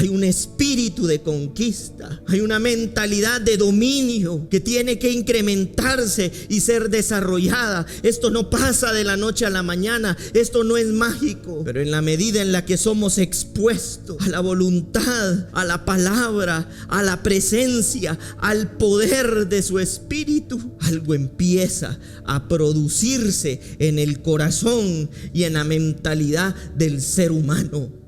Hay un espíritu de conquista, hay una mentalidad de dominio que tiene que incrementarse y ser desarrollada. Esto no pasa de la noche a la mañana, esto no es mágico, pero en la medida en la que somos expuestos a la voluntad, a la palabra, a la presencia, al poder de su espíritu, algo empieza a producirse en el corazón y en la mentalidad del ser humano.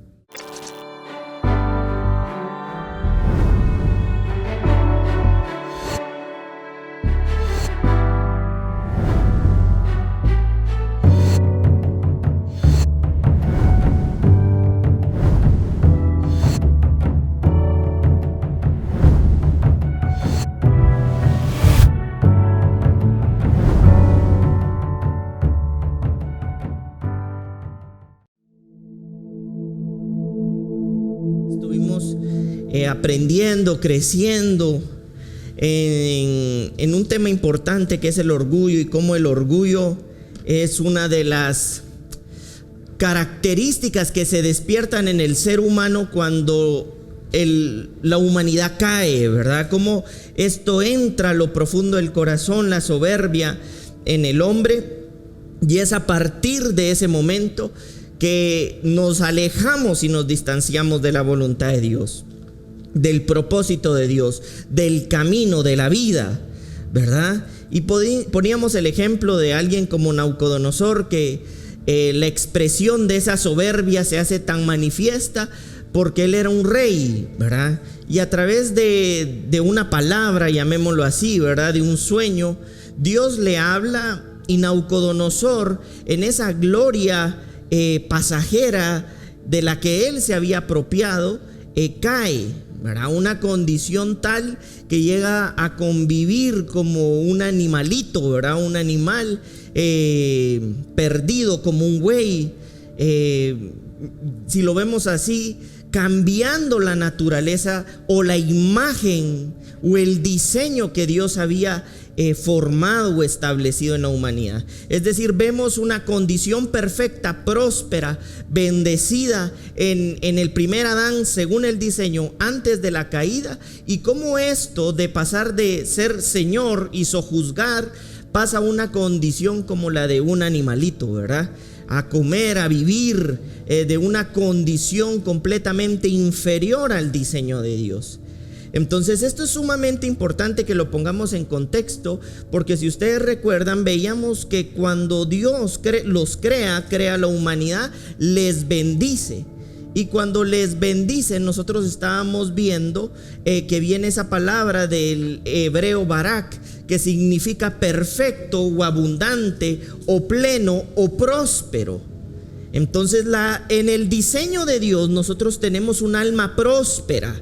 Estuvimos aprendiendo, creciendo en un tema importante que es el orgullo, y cómo el orgullo es una de las características que se despiertan en el ser humano cuando la humanidad cae, ¿verdad? Cómo esto entra a lo profundo del corazón, la soberbia en el hombre, y es a partir de ese momento que nos alejamos y nos distanciamos de la voluntad de Dios, del propósito de Dios, del camino de la vida, ¿verdad? Y poníamos el ejemplo de alguien como Nabucodonosor, que la expresión de esa soberbia se hace tan manifiesta porque él era un rey, ¿verdad? Y a través de una palabra, llamémoslo así, ¿verdad?, de un sueño, Dios le habla, y Nabucodonosor, en esa gloria pasajera de la que él se había apropiado, cae, ¿verdad? Una condición tal que llega a convivir como un animalito, ¿verdad? Un animal perdido, como un buey, si lo vemos así, cambiando la naturaleza o la imagen o el diseño que Dios había formado o establecido en la humanidad. Es decir, vemos una condición perfecta, próspera, bendecida en el primer Adán según el diseño antes de la caída, y cómo esto de pasar de ser señor y sojuzgar pasa a una condición como la de un animalito, ¿verdad? A comer, a vivir de una condición completamente inferior al diseño de Dios. Entonces esto es sumamente importante que lo pongamos en contexto, porque si ustedes recuerdan, veíamos que cuando Dios los crea la humanidad, les bendice. Y cuando les bendice, nosotros estábamos viendo que viene esa palabra del hebreo barak, que significa perfecto o abundante o pleno o próspero. Entonces en el diseño de Dios nosotros tenemos un alma próspera.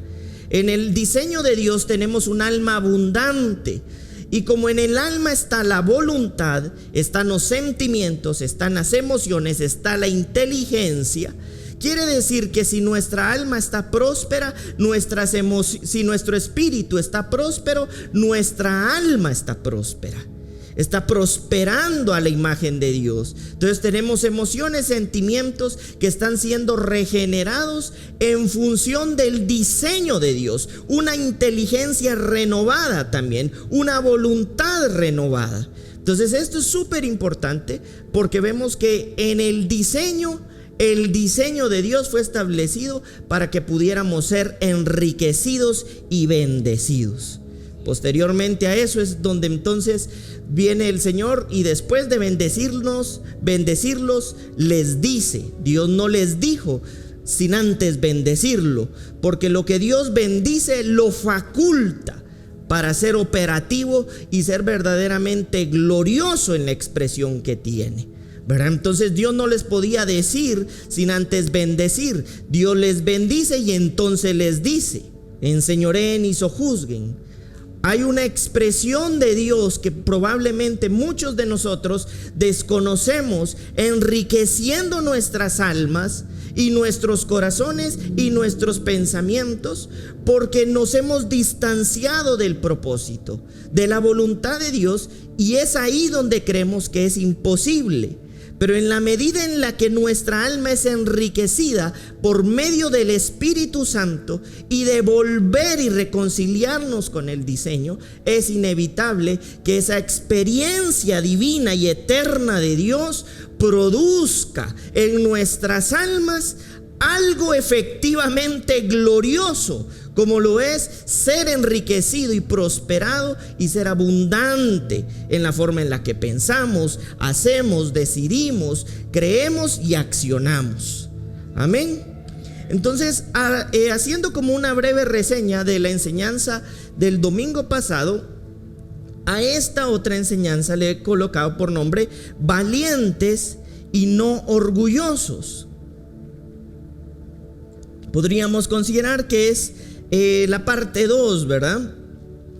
En el diseño de Dios tenemos un alma abundante. Y como en el alma está la voluntad, están los sentimientos, están las emociones, está la inteligencia, quiere decir que si nuestra alma está próspera, si nuestro espíritu está próspero, nuestra alma está próspera. Está prosperando a la imagen de Dios. Entonces tenemos emociones, sentimientos que están siendo regenerados en función del diseño de Dios. Una inteligencia renovada también, una voluntad renovada. Entonces esto es súper importante, porque vemos que en el diseño de Dios fue establecido para que pudiéramos ser enriquecidos y bendecidos. Posteriormente a eso es donde entonces viene el Señor, y después de bendecirlos, les dice. Dios no les dijo sin antes bendecirlo, porque lo que Dios bendice lo faculta para ser operativo y ser verdaderamente glorioso en la expresión que tiene, ¿verdad? Entonces Dios no les podía decir sin antes bendecir. Dios les bendice y entonces les dice: enseñoreen y sojuzguen. Hay una expresión de Dios que probablemente muchos de nosotros desconocemos, enriqueciendo nuestras almas y nuestros corazones y nuestros pensamientos, porque nos hemos distanciado del propósito, de la voluntad de Dios, y es ahí donde creemos que es imposible. pero en la medida en la que nuestra alma es enriquecida por medio del Espíritu Santo y de volver y reconciliarnos con el diseño, es inevitable que esa experiencia divina y eterna de Dios produzca en nuestras almas algo efectivamente glorioso, como lo es ser enriquecido y prosperado y ser abundante en la forma en la que pensamos, hacemos, decidimos, creemos y accionamos. Amén. Entonces, haciendo como una breve reseña de la enseñanza del domingo pasado, a esta otra enseñanza le he colocado por nombre valientes y no orgullosos. Podríamos considerar que es la parte 2, ¿verdad?,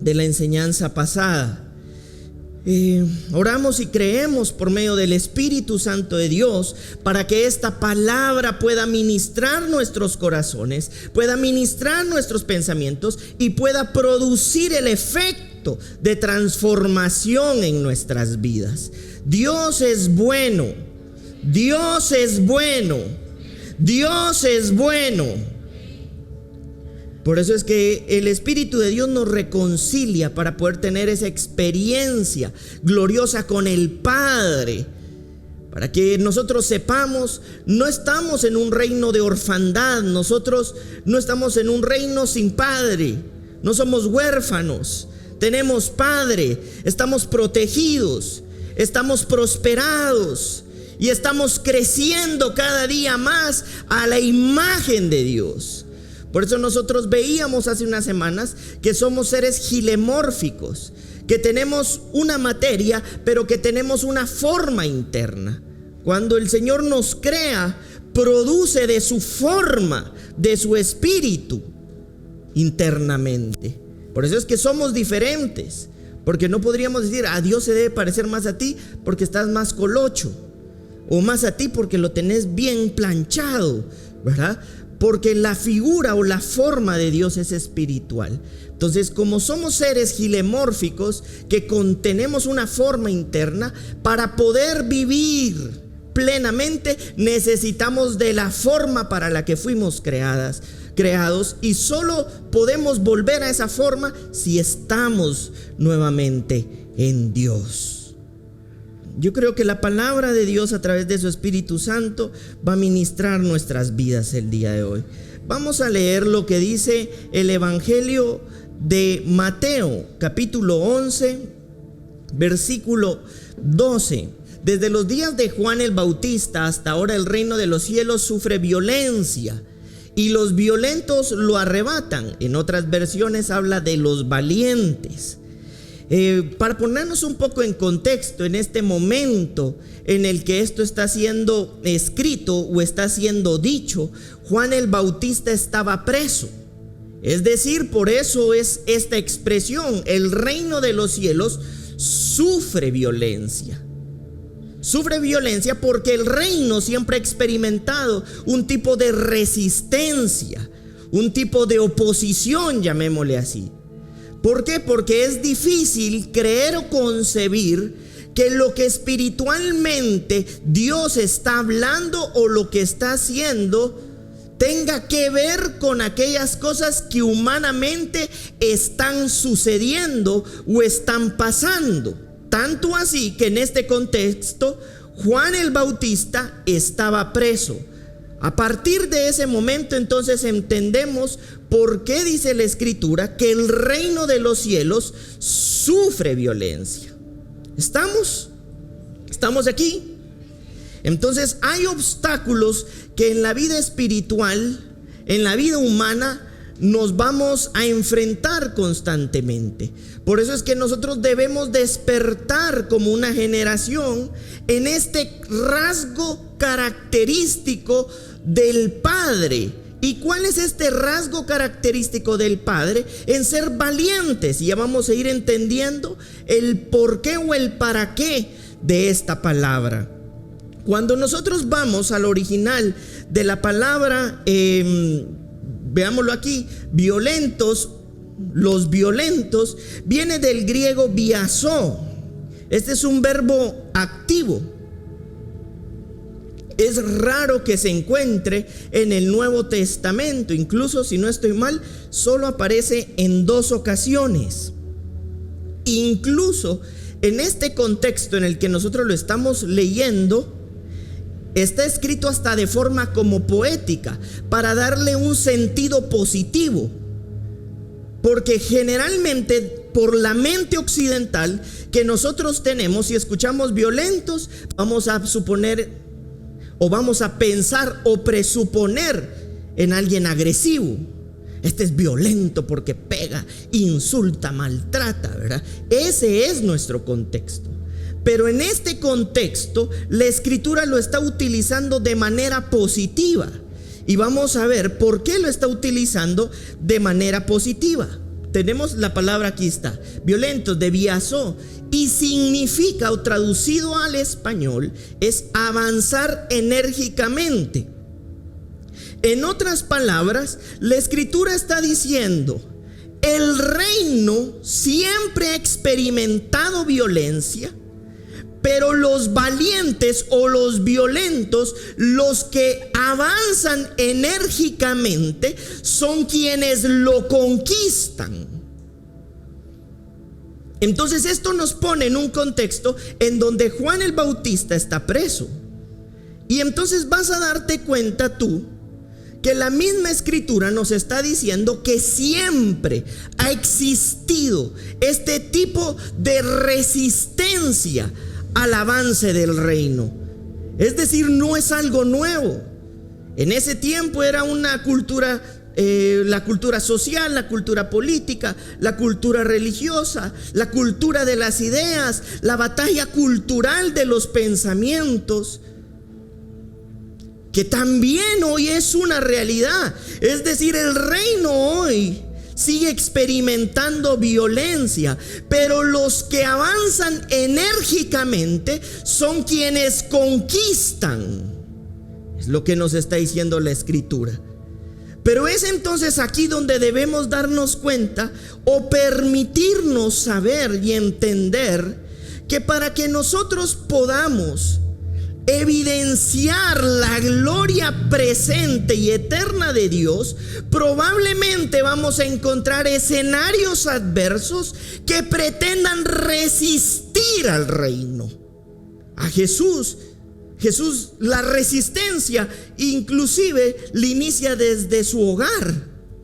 de la enseñanza pasada. Oramos y creemos por medio del Espíritu Santo de Dios para que esta palabra pueda ministrar nuestros corazones, pueda ministrar nuestros pensamientos y pueda producir el efecto de transformación en nuestras vidas. Dios es bueno, Dios es bueno, Dios es bueno. Por eso es que el Espíritu de Dios nos reconcilia para poder tener esa experiencia gloriosa con el Padre. Para que nosotros sepamos, no estamos en un reino de orfandad, nosotros no estamos en un reino sin Padre, no somos huérfanos, tenemos Padre, estamos protegidos, estamos prosperados y estamos creciendo cada día más a la imagen de Dios. Por eso nosotros veíamos hace unas semanas que somos seres gilemórficos, que tenemos una materia, pero que tenemos una forma interna. Cuando el Señor nos crea, produce de su forma, de su espíritu, internamente. Por eso es que somos diferentes, porque no podríamos decir, a Dios se debe parecer más a ti porque estás más colocho, o más a ti porque lo tenés bien planchado, ¿verdad? Porque la figura o la forma de Dios es espiritual. Entonces, como somos seres gilemórficos que contenemos una forma interna, para poder vivir plenamente necesitamos de la forma para la que fuimos creados, y solo podemos volver a esa forma si estamos nuevamente en Dios. Yo creo que la palabra de Dios a través de su Espíritu Santo va a ministrar nuestras vidas el día de hoy. Vamos a leer lo que dice el Evangelio de Mateo, capítulo 11, versículo 12. Desde los días de Juan el Bautista hasta ahora el reino de los cielos sufre violencia y los violentos lo arrebatan. En otras versiones habla de los valientes. Para ponernos un poco en contexto, en este momento en el que esto está siendo escrito o está siendo dicho, Juan el Bautista estaba preso. Es decir, por eso es esta expresión: el reino de los cielos sufre violencia. Sufre violencia porque el reino siempre ha experimentado un tipo de resistencia, un tipo de oposición, llamémosle así. ¿Por qué? Porque es difícil creer o concebir que lo que espiritualmente Dios está hablando o lo que está haciendo tenga que ver con aquellas cosas que humanamente están sucediendo o están pasando. Tanto así que en este contexto Juan el Bautista estaba preso. A partir de ese momento entonces entendemos por qué dice la Escritura que el reino de los cielos sufre violencia. ¿Estamos aquí? Entonces hay obstáculos que en la vida espiritual, en la vida humana, nos vamos a enfrentar constantemente. Por eso es que nosotros debemos despertar como una generación en este rasgo característico del Padre. ¿Y cuál es este rasgo característico del Padre? En ser valientes. Y ya vamos a ir entendiendo el por qué o el para qué de esta palabra. Cuando nosotros vamos al original de la palabra, veámoslo aquí, violentos, los violentos, viene del griego biasó. Este es un verbo activo. es raro que se encuentre en el Nuevo Testamento. Incluso, si no estoy mal, solo aparece en 2 ocasiones. Incluso en este contexto en el que nosotros lo estamos leyendo, está escrito hasta de forma como poética, para darle un sentido positivo. Porque generalmente por la mente occidental que nosotros tenemos, si escuchamos violentos, vamos a suponer o vamos a pensar o presuponer en alguien agresivo. Este es violento porque pega, insulta, maltrata, ¿verdad? Ese es nuestro contexto. Pero en este contexto, la Escritura lo está utilizando de manera positiva. Y vamos a ver por qué lo está utilizando de manera positiva. Tenemos la palabra, aquí está, violentos, de biasó, y significa, o traducido al español, es avanzar enérgicamente. En otras palabras, la Escritura está diciendo: el reino siempre ha experimentado violencia, pero los valientes o los violentos, los que avanzan enérgicamente, son quienes lo conquistan. Entonces esto nos pone en un contexto en donde Juan el Bautista está preso. Y entonces vas a darte cuenta tú que la misma Escritura nos está diciendo que siempre ha existido este tipo de resistencia al avance del reino. Es decir, no es algo nuevo. En ese tiempo era una cultura, la cultura social, la cultura política, la cultura religiosa, la cultura de las ideas, la batalla cultural de los pensamientos, que también hoy es una realidad. Es decir, el reino hoy sigue experimentando violencia, pero los que avanzan enérgicamente son quienes conquistan. Es lo que nos está diciendo la Escritura. Pero es entonces aquí donde debemos darnos cuenta o permitirnos saber y entender que para que nosotros podamos evidenciar la gloria presente y eterna de Dios, probablemente vamos a encontrar escenarios adversos que pretendan resistir al reino. A Jesús, la resistencia inclusive le inicia desde su hogar,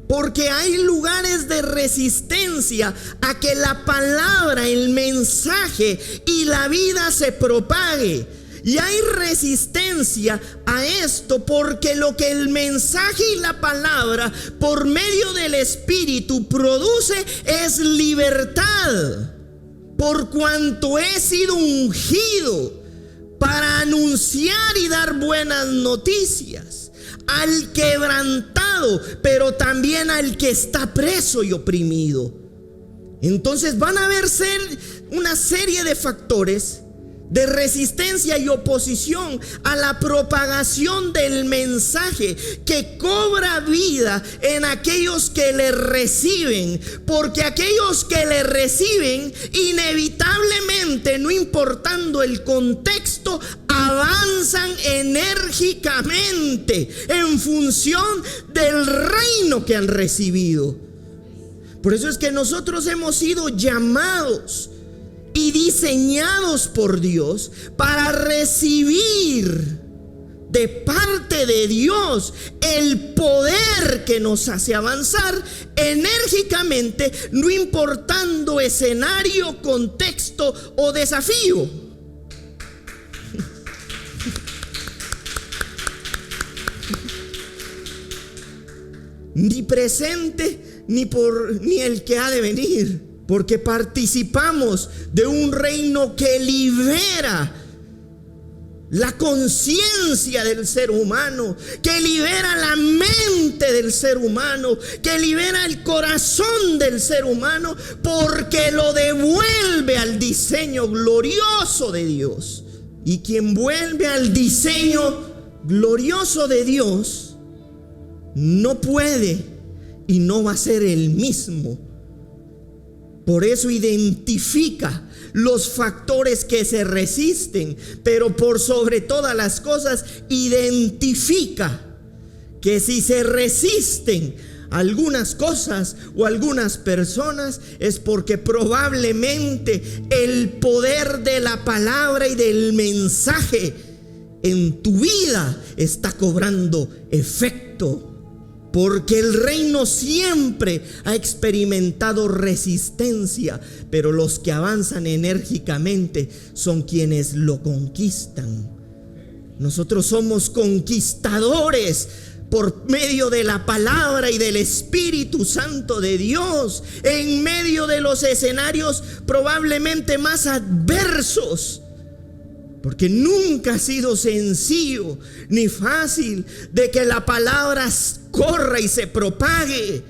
porque hay lugares de resistencia a que la palabra, el mensaje y la vida se propague. Y hay resistencia a esto porque lo que el mensaje y la palabra por medio del Espíritu produce es libertad, por cuanto he sido ungido para anunciar y dar buenas noticias al quebrantado, pero también al que está preso y oprimido. Entonces van a haber una serie de factores de resistencia y oposición a la propagación del mensaje, que cobra vida en aquellos que le reciben, porque aquellos que le reciben inevitablemente, no importando el contexto, avanzan enérgicamente en función del reino que han recibido. Por eso es que nosotros hemos sido llamados y diseñados por Dios para recibir de parte de Dios el poder que nos hace avanzar enérgicamente, no importando escenario, contexto o desafío. Ni presente ni el que ha de venir, porque participamos de un reino que libera la conciencia del ser humano, que libera la mente del ser humano, que libera el corazón del ser humano, porque lo devuelve al diseño glorioso de Dios. Y quien vuelve al diseño glorioso de Dios no puede y no va a ser el mismo, Por eso identifica los factores que se resisten, pero por sobre todas las cosas identifica que si se resisten algunas cosas o algunas personas es porque probablemente el poder de la palabra y del mensaje en tu vida está cobrando efecto. Porque el reino siempre ha experimentado resistencia, pero los que avanzan enérgicamente son quienes lo conquistan. Nosotros somos conquistadores por medio de la palabra y del Espíritu Santo de Dios, en medio de los escenarios probablemente más adversos. Porque nunca ha sido sencillo ni fácil de que la palabra corra y se propague.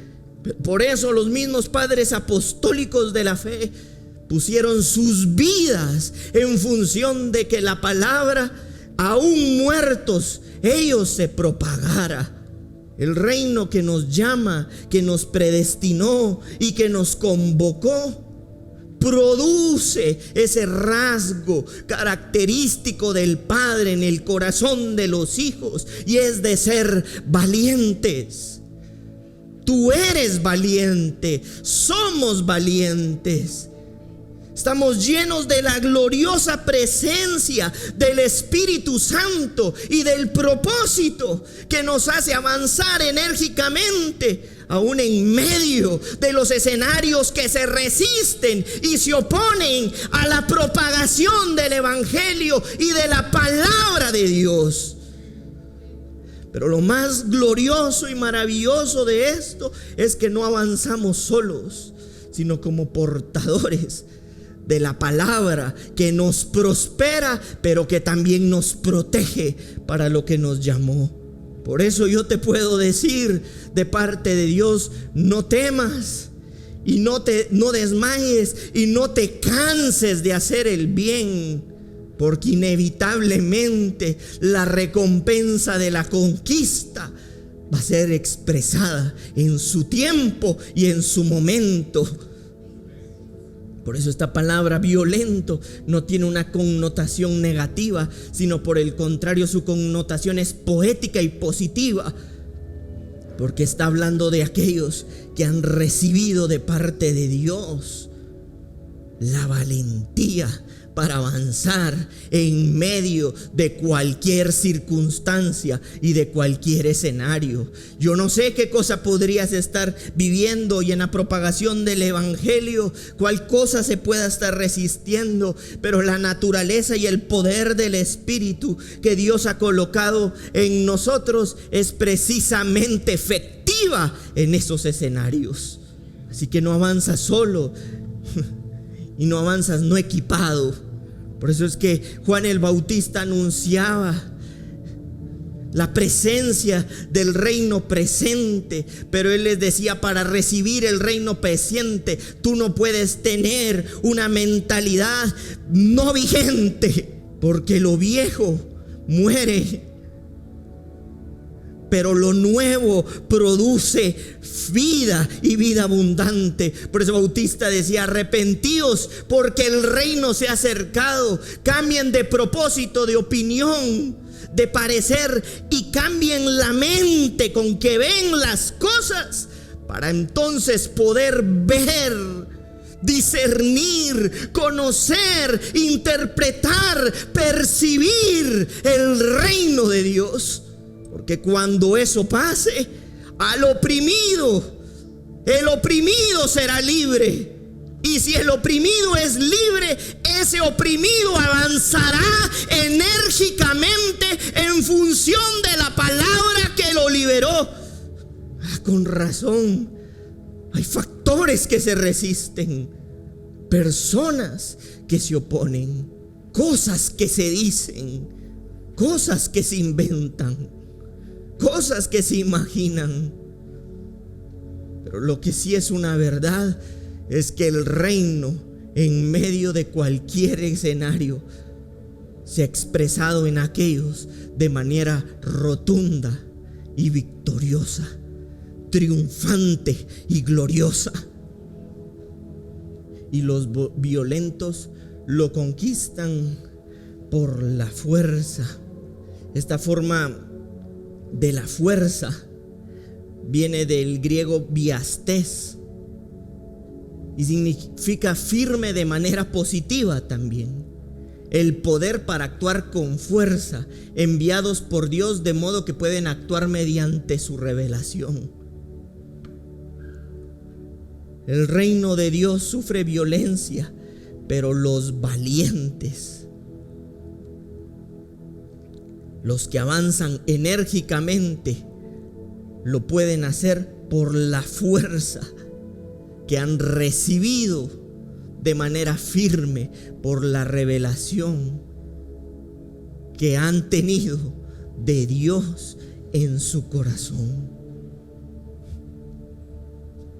Por eso los mismos padres apostólicos de la fe pusieron sus vidas en función de que la palabra, aún muertos, ellos se propagara. El reino que nos llama, que nos predestinó y que nos convocó, produce ese rasgo característico del Padre en el corazón de los hijos, y es de ser valientes. Tú eres valiente, somos valientes. Estamos llenos de la gloriosa presencia del Espíritu Santo y del propósito que nos hace avanzar enérgicamente, aún en medio de los escenarios que se resisten y se oponen a la propagación del Evangelio y de la palabra de Dios. Pero lo más glorioso y maravilloso de esto es que no avanzamos solos, sino como portadores de la palabra que nos prospera, pero que también nos protege para lo que nos llamó. Por eso yo te puedo decir de parte de Dios: no temas y no desmayes y no te canses de hacer el bien, porque inevitablemente la recompensa de la conquista va a ser expresada en su tiempo y en su momento. Por eso esta palabra violento no tiene una connotación negativa, sino por el contrario, su connotación es poética y positiva, porque está hablando de aquellos que han recibido de parte de Dios la valentía para avanzar en medio de cualquier circunstancia y de cualquier escenario. Yo no sé qué cosa podrías estar viviendo y en la propagación del Evangelio, cuál cosa se pueda estar resistiendo, pero la naturaleza y el poder del Espíritu que Dios ha colocado en nosotros es precisamente efectiva en esos escenarios. Así que no avanzas solo y no avanzas no equipado. Por eso es que Juan el Bautista anunciaba la presencia del reino presente, pero él les decía: para recibir el reino presente, tú no puedes tener una mentalidad no vigente, porque lo viejo muere, pero lo nuevo produce vida y vida abundante. Por eso Bautista decía: arrepentíos porque el reino se ha acercado. Cambien de propósito, de opinión, de parecer, y cambien la mente con que ven las cosas, para entonces poder ver, discernir, conocer, interpretar, percibir el reino de Dios. Porque cuando eso pase, al oprimido, el oprimido será libre. Y si el oprimido es libre, ese oprimido avanzará enérgicamente en función de la palabra que lo liberó. Con razón, hay factores que se resisten, personas que se oponen, cosas que se dicen, cosas que se inventan, cosas que se imaginan. Pero lo que sí es una verdad es que el reino, en medio de cualquier escenario, se ha expresado en aquellos de manera rotunda y victoriosa, triunfante y gloriosa. y los violentos lo conquistan por la fuerza. Esta forma de la fuerza viene del griego biastés y significa firme de manera positiva también. El poder para actuar con fuerza, enviados por Dios de modo que pueden actuar mediante su revelación. El reino de Dios sufre violencia, pero los valientes, los que avanzan enérgicamente, lo pueden hacer por la fuerza que han recibido de manera firme por la revelación que han tenido de Dios en su corazón.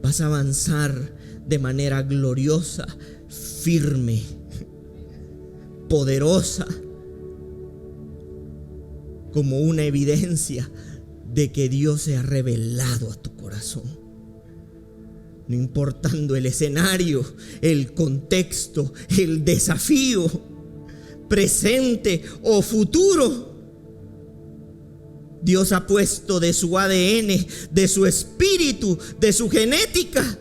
Vas a avanzar de manera gloriosa, firme, poderosa, como una evidencia de que Dios se ha revelado a tu corazón. No importando el escenario, el contexto, el desafío, presente o futuro, Dios ha puesto de su ADN, de su espíritu, de su genética,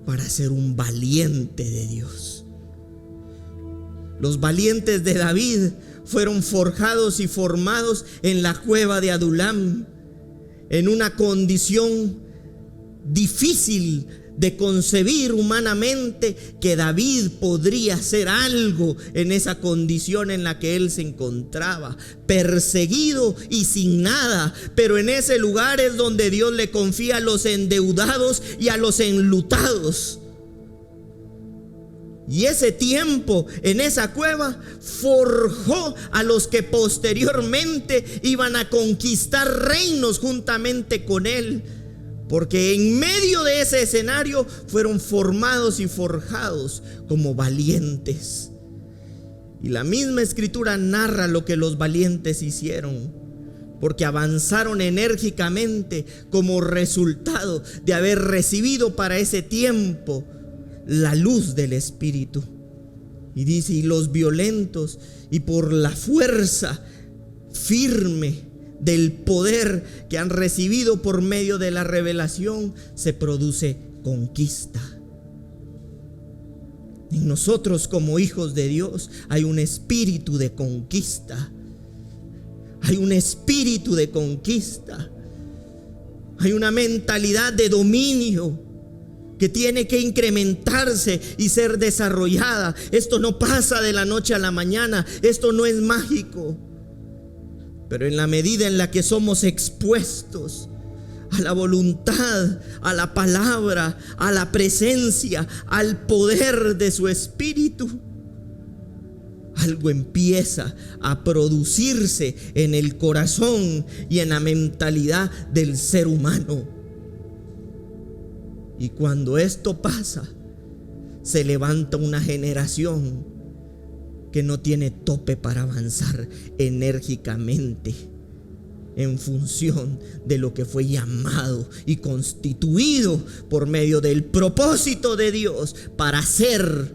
para ser un valiente de Dios. Los valientes de David fueron forjados y formados en la cueva de Adulam, en una condición difícil de concebir humanamente que David podría hacer algo en esa condición en la que él se encontraba, perseguido y sin nada. Pero en ese lugar es donde Dios le confía a los endeudados y a los enlutados. Y ese tiempo en esa cueva forjó a los que posteriormente iban a conquistar reinos juntamente con él. Porque en medio de ese escenario fueron formados y forjados como valientes. Y la misma escritura narra lo que los valientes hicieron, porque avanzaron enérgicamente como resultado de haber recibido para ese tiempo la luz del Espíritu. Y dice, y los violentos, y por la fuerza firme del poder que han recibido por medio de la revelación, se produce conquista. En nosotros como hijos de Dios hay un espíritu de conquista. Hay un espíritu de conquista. Hay una mentalidad de dominio que tiene que incrementarse y ser desarrollada. Esto no pasa de la noche a la mañana. Esto no es mágico. Pero en la medida en la que somos expuestos a la voluntad, a la palabra, a la presencia, al poder de su Espíritu, algo empieza a producirse en el corazón y en la mentalidad del ser humano. Y cuando esto pasa, se levanta una generación que no tiene tope para avanzar enérgicamente en función de lo que fue llamado y constituido por medio del propósito de Dios para ser,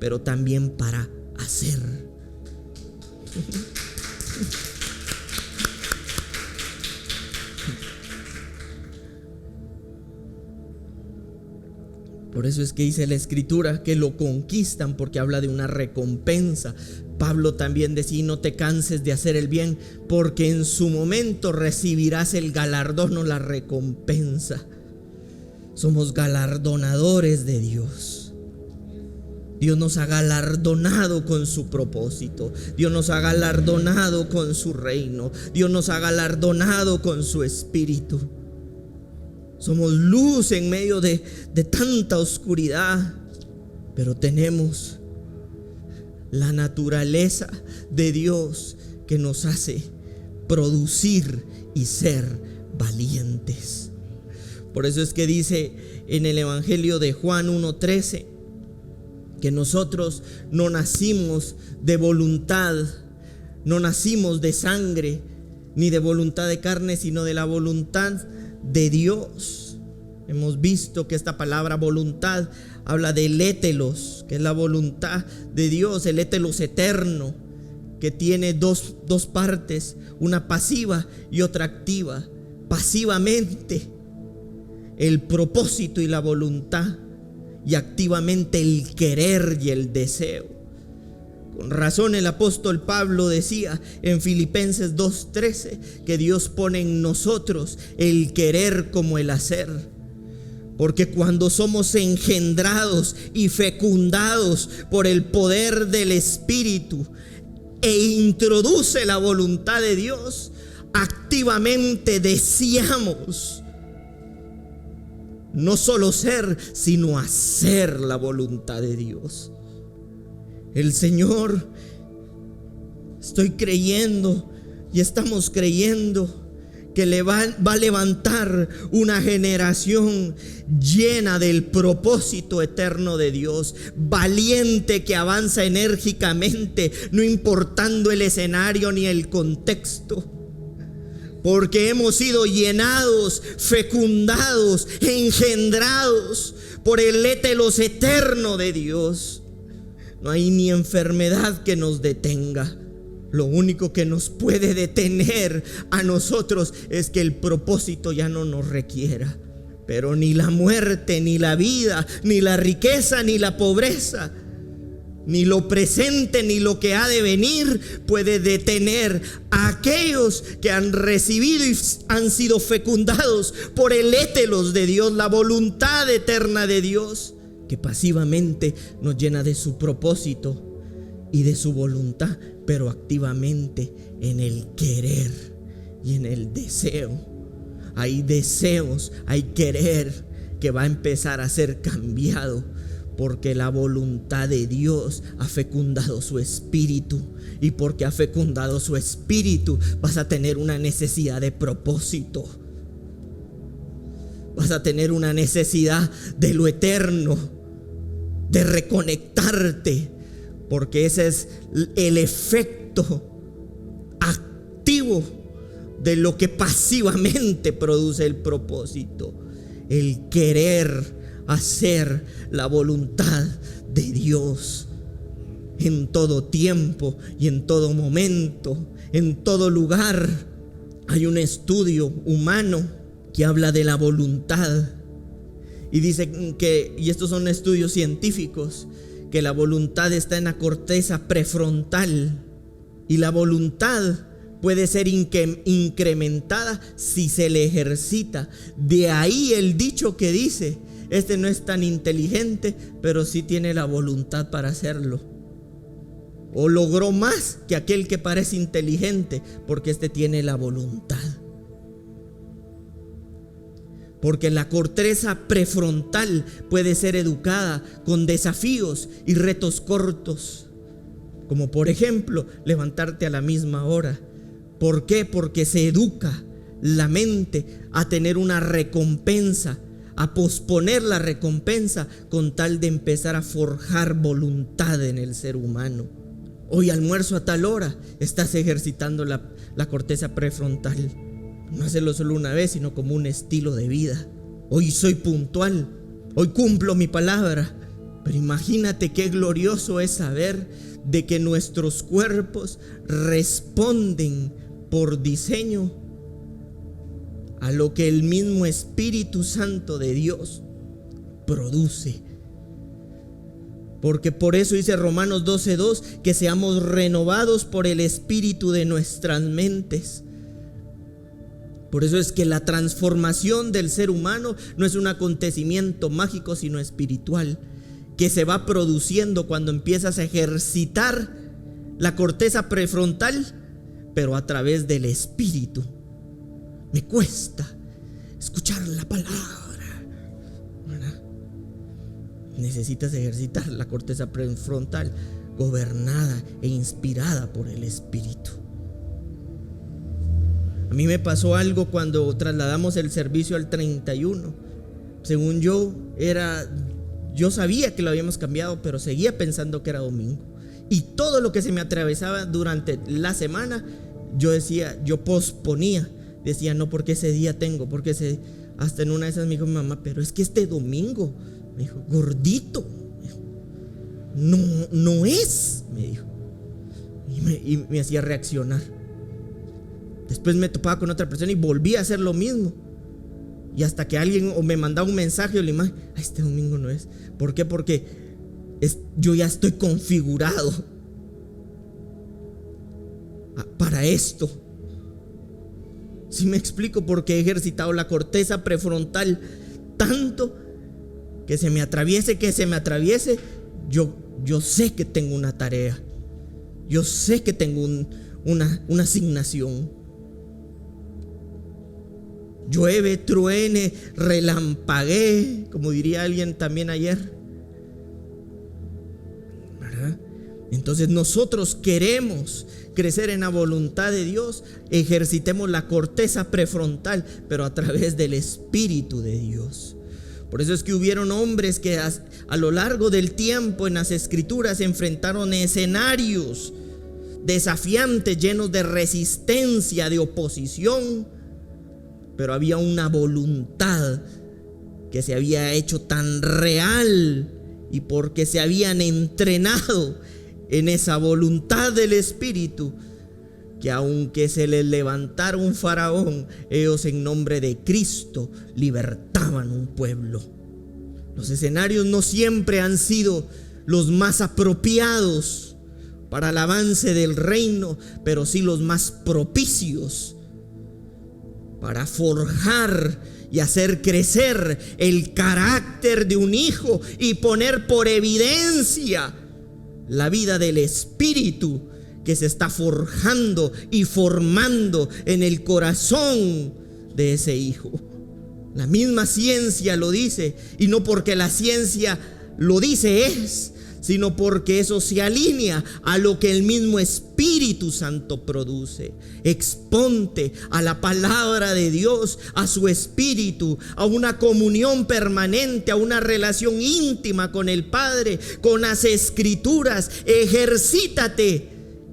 pero también para hacer. Por eso es que dice la escritura que lo conquistan, porque habla de una recompensa. Pablo también decía, no te canses de hacer el bien, porque en su momento recibirás el galardón o la recompensa. Somos galardonadores de Dios. Dios nos ha galardonado con su propósito. Dios nos ha galardonado con su reino. Dios nos ha galardonado con su espíritu. Somos luz en medio de tanta oscuridad, pero tenemos la naturaleza de Dios que nos hace producir y ser valientes. Por eso es que dice en el Evangelio de Juan 1:13 que nosotros no nacimos de voluntad, no nacimos de sangre ni de voluntad de carne, sino de la voluntad de Dios. Hemos visto que esta palabra voluntad habla del ételos, que es la voluntad de Dios, el ételos eterno, que tiene dos partes, una pasiva y otra activa. Pasivamente el propósito y la voluntad, y activamente el querer y el deseo. Con razón el apóstol Pablo decía en Filipenses 2:13 que Dios pone en nosotros el querer como el hacer. Porque cuando somos engendrados y fecundados por el poder del Espíritu e introduce la voluntad de Dios, activamente deseamos no solo ser, sino hacer la voluntad de Dios. El Señor, estoy creyendo y estamos creyendo que le va a levantar una generación llena del propósito eterno de Dios, valiente, que avanza enérgicamente, no importando el escenario ni el contexto. Porque hemos sido llenados, fecundados, engendrados por el ételos eterno de Dios. No hay ni enfermedad que nos detenga. Lo único que nos puede detener a nosotros es que el propósito ya no nos requiera. Pero ni la muerte, ni la vida, ni la riqueza, ni la pobreza, ni lo presente, ni lo que ha de venir puede detener a aquellos que han recibido y han sido fecundados por el ételos de Dios, la voluntad eterna de Dios, que pasivamente nos llena de su propósito y de su voluntad, pero activamente en el querer y en el deseo. Hay deseos, hay querer que va a empezar a ser cambiado, porque la voluntad de Dios ha fecundado su espíritu, y porque ha fecundado su espíritu vas a tener una necesidad de propósito, vas a tener una necesidad de lo eterno, de reconectarte, porque ese es el efecto activo de lo que pasivamente produce el propósito, el querer hacer la voluntad de Dios en todo tiempo y en todo momento, en todo lugar. Hay un estudio humano que habla de la voluntad y dice que, y estos son estudios científicos, que la voluntad está en la corteza prefrontal, y la voluntad puede ser incrementada si se le ejercita. De ahí el dicho que dice: este no es tan inteligente, pero sí tiene la voluntad para hacerlo. O logró más que aquel que parece inteligente, porque este tiene la voluntad. Porque la corteza prefrontal puede ser educada con desafíos y retos cortos, como por ejemplo levantarte a la misma hora. ¿Por qué? Porque se educa la mente a tener una recompensa, a posponer la recompensa con tal de empezar a forjar voluntad en el ser humano. Hoy almuerzo a tal hora, estás ejercitando la corteza prefrontal. No hacerlo solo una vez, sino como un estilo de vida. Hoy soy puntual, hoy cumplo mi palabra. Pero imagínate qué glorioso es saber de que nuestros cuerpos responden por diseño a lo que el mismo Espíritu Santo de Dios produce. Porque por eso dice Romanos 12:2 que seamos renovados por el espíritu de nuestras mentes. Por eso es que la transformación del ser humano no es un acontecimiento mágico, sino espiritual, que se va produciendo cuando empiezas a ejercitar la corteza prefrontal, pero a través del espíritu. Me cuesta escuchar la palabra, ¿verdad? Necesitas ejercitar la corteza prefrontal, gobernada e inspirada por el espíritu. A mí me pasó algo cuando trasladamos el servicio al 31. Según yo sabía que lo habíamos cambiado, pero seguía pensando que era domingo. Y todo lo que se me atravesaba durante la semana, yo posponía. Decía, no, porque ese día tengo, porque Hasta en una de esas me dijo mi mamá, pero es que este domingo, me dijo, gordito, me dijo, no es, me dijo. Y me hacía reaccionar. Después me topaba con otra persona y volví a hacer lo mismo. Y hasta que alguien o me mandaba un mensaje o la imagen, este domingo no es. ¿Por qué? Porque yo ya estoy configurado para esto. Si me explico, porque he ejercitado la corteza prefrontal tanto que se me atraviese, yo sé que tengo una tarea. Yo sé que tengo una asignación. Llueve, truene, relampaguee, como diría alguien también ayer, ¿verdad? Entonces nosotros queremos crecer en la voluntad de Dios. Ejercitemos la corteza prefrontal, pero a través del Espíritu de Dios. Por eso es que hubieron hombres que a lo largo del tiempo en las Escrituras se enfrentaron a escenarios desafiantes, llenos de resistencia, de oposición, pero había una voluntad que se había hecho tan real, y porque se habían entrenado en esa voluntad del Espíritu, que aunque se les levantara un faraón, ellos en nombre de Cristo libertaban un pueblo. Los escenarios no siempre han sido los más apropiados para el avance del reino, pero sí los más propicios para forjar y hacer crecer el carácter de un hijo y poner por evidencia la vida del Espíritu que se está forjando y formando en el corazón de ese hijo. La misma ciencia lo dice, y no porque la ciencia lo dice sino porque eso se alinea a lo que el mismo Espíritu Santo produce. Exponte a la palabra de Dios, a su Espíritu, a una comunión permanente, a una relación íntima con el Padre, con las Escrituras. Ejercítate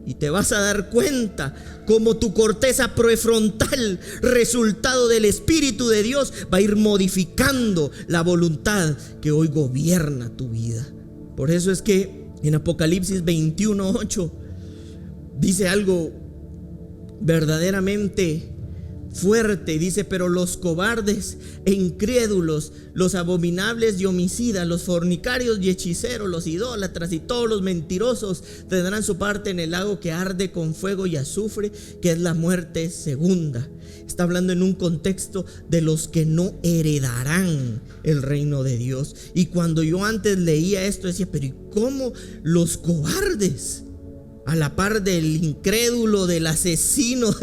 y te vas a dar cuenta cómo tu corteza prefrontal, resultado del Espíritu de Dios, va a ir modificando la voluntad que hoy gobierna tu vida. Por eso es que en Apocalipsis 21:8 dice algo verdaderamente fuerte. Dice: pero los cobardes e incrédulos, los abominables y homicidas, los fornicarios y hechiceros, los idólatras y todos los mentirosos tendrán su parte en el lago que arde con fuego y azufre, que es la muerte segunda. Está hablando en un contexto de los que no heredarán el reino de Dios. Y cuando yo antes leía esto decía: pero ¿y cómo los cobardes? A la par del incrédulo, del asesino.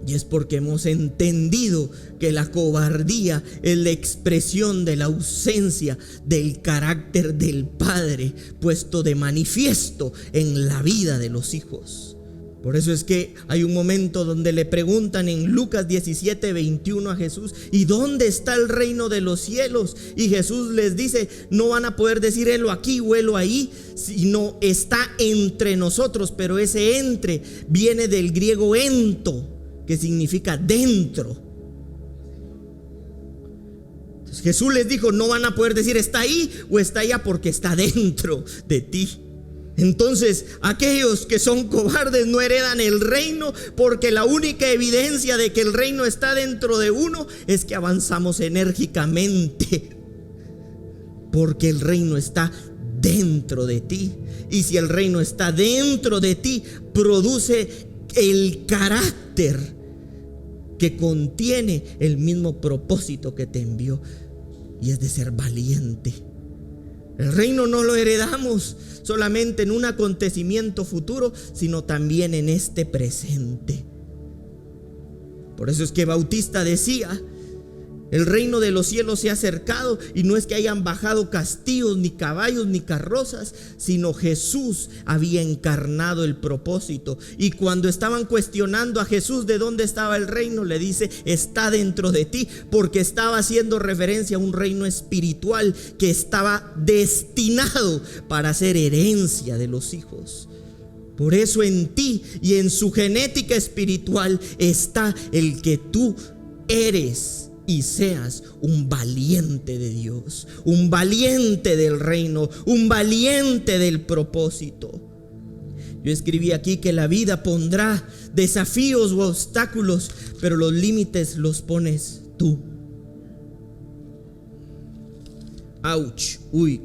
Y es porque hemos entendido que la cobardía es la expresión de la ausencia del carácter del Padre puesto de manifiesto en la vida de los hijos. Por eso es que hay un momento donde le preguntan en Lucas 17:21 a Jesús: ¿y dónde está el reino de los cielos? Y Jesús les dice: no van a poder decir helo aquí o helo ahí, sino está entre nosotros. Pero ese entre viene del griego ento, que significa dentro. Entonces Jesús les dijo: no van a poder decir está ahí o está allá, porque está dentro de ti. Entonces aquellos que son cobardes no heredan el reino, porque la única evidencia de que el reino está dentro de uno es que avanzamos enérgicamente, porque el reino está dentro de ti. Y si el reino está dentro de ti, produce el carácter que contiene el mismo propósito que te envió, y es de ser valiente. El reino no lo heredamos solamente en un acontecimiento futuro, sino también en este presente. Por eso es que Bautista decía: el reino de los cielos se ha acercado, y no es que hayan bajado castillos, ni caballos, ni carrozas, sino Jesús había encarnado el propósito. Y cuando estaban cuestionando a Jesús de dónde estaba el reino, le dice: está dentro de ti, porque estaba haciendo referencia a un reino espiritual que estaba destinado para ser herencia de los hijos. Por eso en ti y en su genética espiritual está el que tú eres y seas un valiente de Dios, un valiente del reino, un valiente del propósito. Yo escribí aquí que la vida pondrá desafíos u obstáculos, pero los límites los pones tú. Ouch, uy,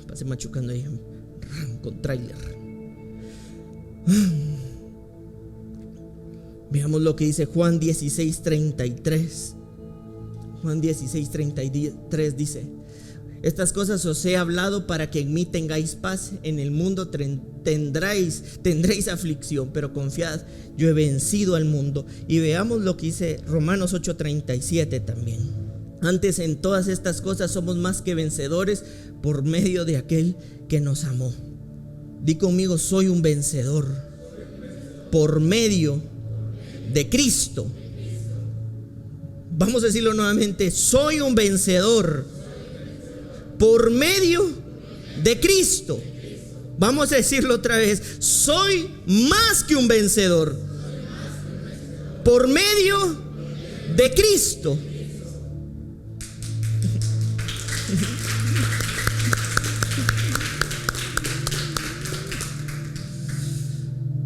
pasé machucando ahí con tráiler. Veamos lo que dice Juan 16:33. Juan 16:33 dice: estas cosas os he hablado para que en mí tengáis paz. En el mundo tendréis aflicción, pero confiad, yo he vencido al mundo. Y veamos lo que dice Romanos 8:37 también. Antes, en todas estas cosas somos más que vencedores por medio de aquel que nos amó. Di conmigo: soy un vencedor por medio de Cristo. Vamos a decirlo nuevamente: soy un vencedor por medio de Cristo. Vamos a decirlo otra vez: soy más que un vencedor por medio de Cristo.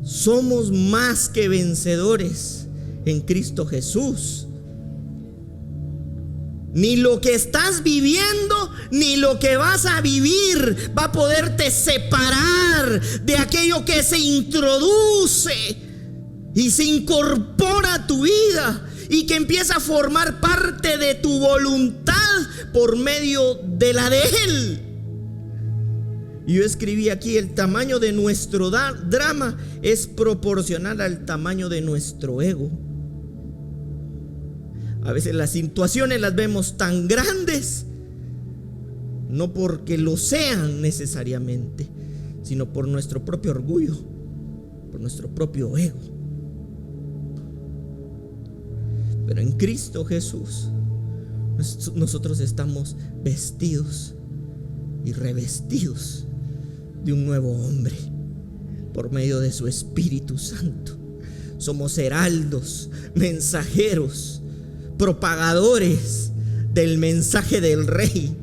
Somos más que vencedores en Cristo Jesús. Ni lo que estás viviendo, ni lo que vas a vivir va a poderte separar de aquello que se introduce y se incorpora a tu vida y que empieza a formar parte de tu voluntad por medio de la de Él. Yo escribí aquí: el tamaño de nuestro drama es proporcional al tamaño de nuestro ego. A veces las situaciones las vemos tan grandes, no porque lo sean necesariamente, sino por nuestro propio orgullo, por nuestro propio ego. Pero en Cristo Jesús nosotros estamos vestidos y revestidos de un nuevo hombre por medio de su Espíritu Santo. Somos heraldos, mensajeros, propagadores del mensaje del Rey.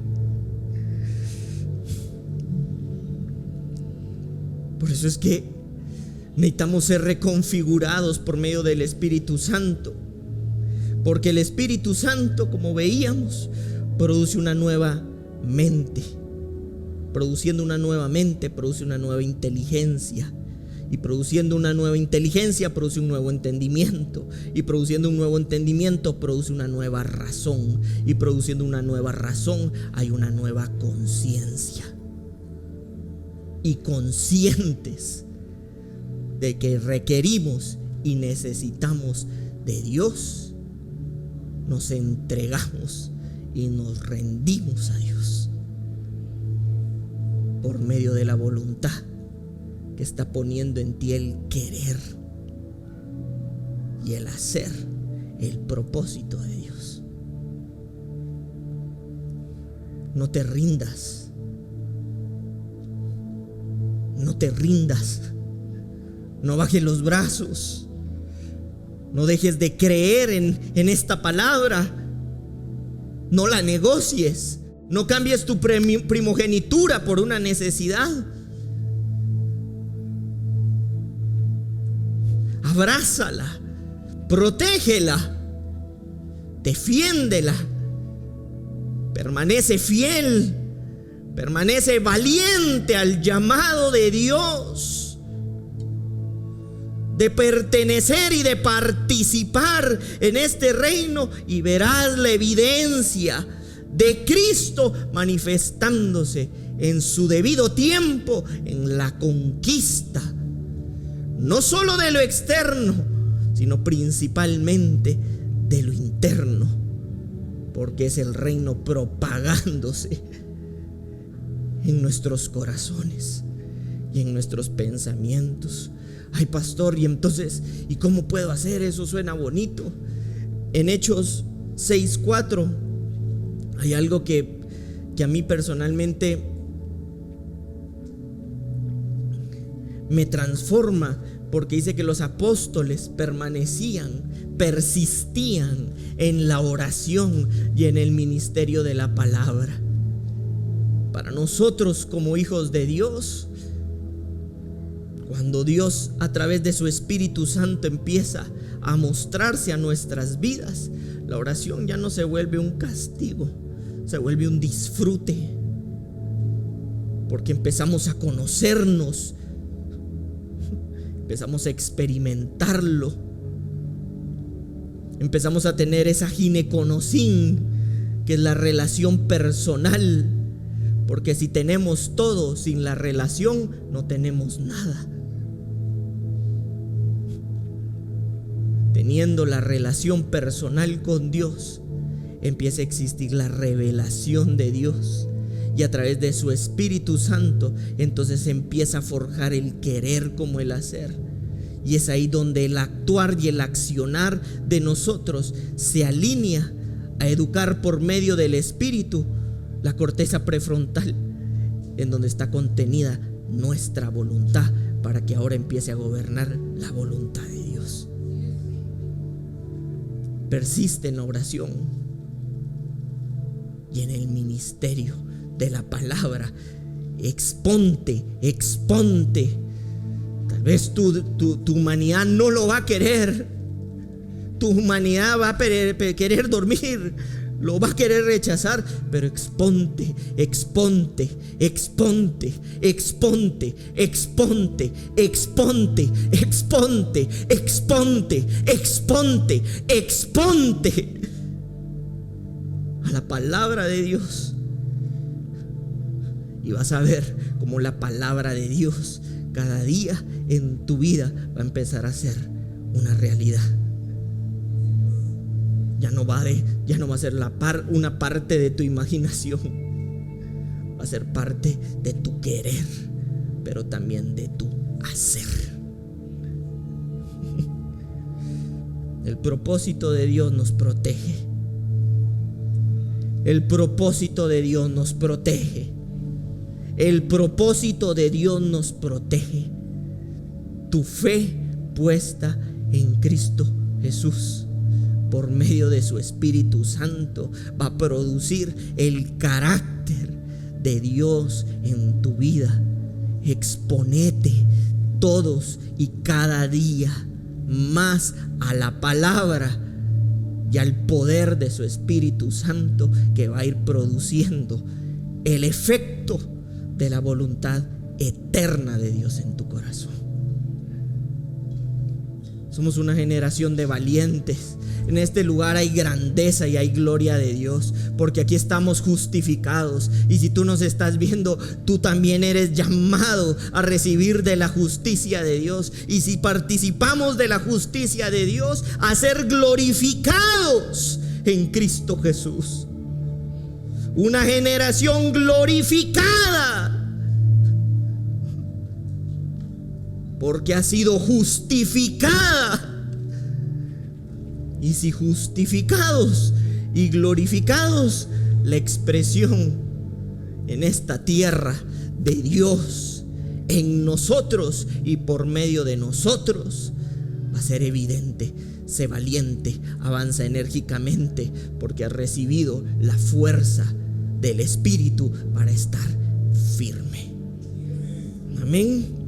Por eso es que necesitamos ser reconfigurados por medio del Espíritu Santo, porque el Espíritu Santo, como veíamos, produce una nueva mente. Produciendo una nueva mente, produce una nueva inteligencia. Y produciendo una nueva inteligencia, produce un nuevo entendimiento. Y produciendo un nuevo entendimiento, produce una nueva razón. Y produciendo una nueva razón, hay una nueva conciencia. Y conscientes de que requerimos y necesitamos de Dios, nos entregamos y nos rendimos a Dios por medio de la voluntad que está poniendo en ti el querer y el hacer el propósito de Dios. No te rindas. No te rindas. No bajes los brazos. No dejes de creer en esta palabra. No la negocies. No cambies tu primogenitura por una necesidad. Abrázala, protégela, defiéndela. Permanece fiel, permanece valiente al llamado de Dios de pertenecer y de participar en este reino, y verás la evidencia de Cristo manifestándose en su debido tiempo en la conquista, no solo de lo externo, sino principalmente de lo interno, porque es el reino propagándose en nuestros corazones y en nuestros pensamientos. Ay, pastor, y entonces, ¿y cómo puedo hacer eso? Suena bonito. En Hechos 6:4 hay algo que a mí personalmente me transforma, porque dice que los apóstoles permanecían persistían en la oración y en el ministerio de la palabra. Para nosotros como hijos de Dios, cuando Dios a través de su Espíritu Santo empieza a mostrarse a nuestras vidas, la oración ya no se vuelve un castigo, se vuelve un disfrute, porque empezamos a conocernos, empezamos a experimentarlo, empezamos a tener esa gineconocín, que es la relación personal, porque si tenemos todo sin la relación, no tenemos nada. Teniendo la relación personal con Dios, empieza a existir la revelación de Dios, y a través de su Espíritu Santo entonces empieza a forjar el querer como el hacer, y es ahí donde el actuar y el accionar de nosotros se alinea a educar por medio del Espíritu la corteza prefrontal, en donde está contenida nuestra voluntad, para que ahora empiece a gobernar la voluntad de Dios. Persiste en la oración y en el ministerio de la palabra. Exponte. Tal vez tu humanidad no lo va a querer. Tu humanidad va a querer dormir, lo va a querer rechazar, pero exponte. A la palabra de Dios, y vas a ver cómo la palabra de Dios cada día en tu vida va a empezar a ser una realidad. Ya no va a ser una parte de tu imaginación, va a ser parte de tu querer, pero también de tu hacer. El propósito de Dios nos protege. El propósito de Dios nos protege. El propósito de Dios nos protege. Tu fe puesta en Cristo Jesús, por medio de su Espíritu Santo, va a producir el carácter de Dios en tu vida. Exponete todos y cada día más a la palabra y al poder de su Espíritu Santo, que va a ir produciendo el efecto de la voluntad eterna de Dios en tu corazón. Somos una generación de valientes. En este lugar hay grandeza y hay gloria de Dios, porque aquí estamos justificados. Y si tú nos estás viendo, tú también eres llamado a recibir de la justicia de Dios. Y si participamos de la justicia de Dios, a ser glorificados en Cristo Jesús. Una generación glorificada, porque ha sido justificada. Y si justificados y glorificados, la expresión en esta tierra de Dios en nosotros y por medio de nosotros va a ser evidente. Sé valiente, avanza enérgicamente, porque has recibido la fuerza del Espíritu para estar firme. Amén.